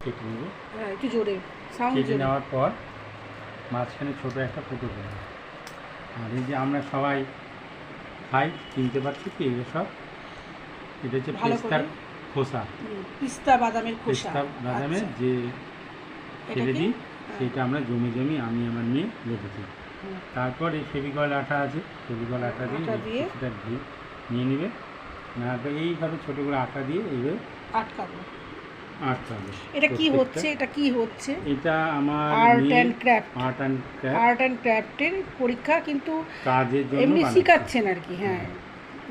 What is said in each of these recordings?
কেটে নেব। হ্যাঁ, একটু জোরে সাউন্ড কেটে জোরে। নেওয়ার পর মাঝখানে ছোট একটা ফুটো করব। আর এই যে আমরা সবাই খাই, চিনতে পারছি কি এগুলো সব? এটা হচ্ছে ভালো পেস্তার করে খোসা। পিস্তা বাদামের খোসা। পেস্তা বাদামের আচ্ছা, যে এটা ফেলে কি? দিই, হ্যাঁ। সেটা আমরা জমি জমি আমি আমার মেয়ে রেখেছি। হুম। তারপর এই ফেভিকল আঠা আছে, ফেভিকল আঠা দিয়ে আটা দিয়ে কিছুটা নিয়ে নেবে। না তো এইভাবে ছোটো করে আঠা দিয়ে এইভাবে আটকাবো। আটকাবে। এটা কি প্রত্যেকটা হচ্ছে? এটা কি হচ্ছে? এটা আমার art and craft. Art and craft art and ক্রাফটের পরীক্ষা, কিন্তু কাজের জন্য এমনি বানাচ্ছি। শিখাচ্ছেন আর কি। হ্যাঁ,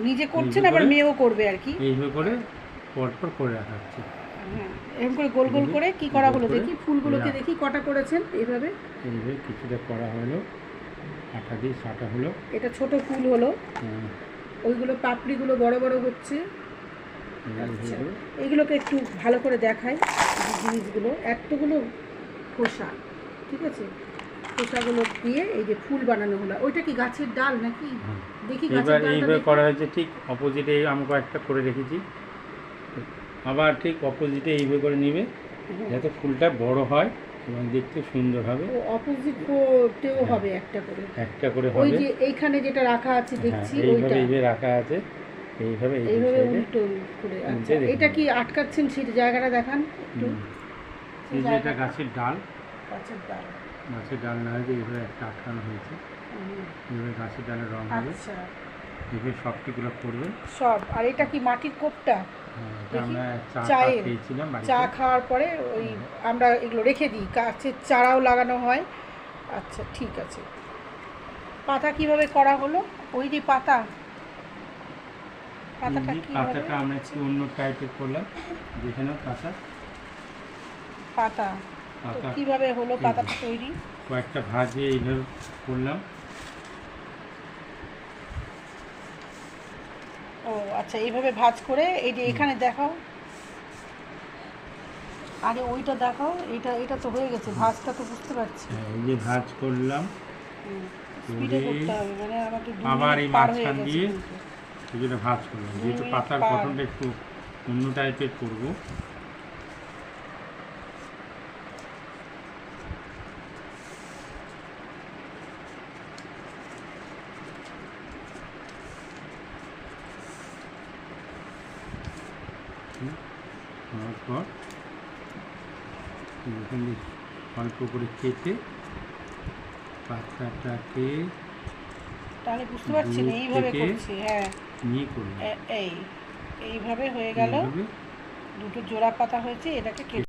নিজে করছেন, এইভাবে আবার করে- মেয়েও করবে আর কি। এইভাবে করে পরপর করে রাখা হচ্ছে। হ্যাঁ, এরকম করে গোল গোল করে কি করা হলো দেখি, ফুলগুলোকে দেখি কটা করেছেন এইভাবে। এইভাবে কিছুটা করা হলো, আঠা দিয়ে সাটা হলো। এটা ছোট ফুল হলো, ওইগুলো পাপড়িগুলো বড় বড় হচ্ছে। আচ্ছা, এইগুলোকে একটু ভালো করে দেখাই জিনিসগুলো। এতগুলো খোসা, ঠিক আছে, খোসাগুলো দিয়ে এই যে ফুল বানানো হলো। ওইটা কি গাছের ডাল নাকি? দেখি গাছের এবার ডালটা এইভাবে দেখি। করা হয়েছে, ঠিক অপোজিটে আমি কয়েকটা করে রেখেছি। আবার ঠিক অপোজিটে এইভাবে করে নিবে, যাতে ফুলটা বড় হয় এবং দেখতে সুন্দর হবে। ও অপোজিট কোটেও হবে একটা করে হবে। ওই যে এইখানে যেটা রাখা আছে দেখছি, হ্যাঁ, ওইটা এইভাবে রাখা আছে, এইভাবে এই এইভাবে সাইডে উল্টো করে। আচ্ছা, দেখুন। এটা কি আটকাচ্ছেন সেটা জায়গাটা দেখান একটু। এই যে এটা গাছের ডাল, গাছের ডাল। গাছের ডাল না হয়েছে এইভাবে একটা আটকানো হয়েছে। এইভাবে গাছের ডালের রং হবে, আচ্ছা, এইভাবে সবটিগুলো করবে সব। আর এটা কি মাটির কোপটা? এটা আমরা চা চায়ের খেয়েছিলাম বাড়িতে। চা খাওয়ার পরে ওই আমরা এগুলো রেখে দিই, গাছের চারাও লাগানো হয়। আচ্ছা, ঠিক আছে। পাতা কিভাবে করা হলো? ওই যে পাতাটা এই কি পাতাটা আমরা একটু অন্য টাইপের করলাম, দেখে নাও পাতা তো কিভাবে হলো পাতাটা তৈরি? কয়েকটা ভাজে এইভাবে করলাম। ও আচ্ছা, এইভাবে ভাঁজ করে এই যে এখানে দেখাও, আরে ওইটা দেখাও। এটা তো হয়ে গেছে, ভাঁজটা তো বুঝতে পারছি। এই যে ভাজ করলাম, স্পিডে করতে হবে, মানে আমাকে 2 আবার এই মিনিট পার হয়ে মাঝখান গেছে দিয়ে কিন্তু। কিছুটা ভাজ করলাম, যেহেতু মিনিট পাতার পার। গঠনটা একটু অন্য টাইপের করবো। হওয়ার পর এখানে অল্প করে কেটে পাতাটাকে তাহলে বুঝতে পারছি না, এইভাবে করছি। হ্যাঁ, নিয়ে করলাম, এইভাবে হয়ে গেল। এইভাবে দুটো জোড়া পাতা হয়েছে, এটাকে কেটে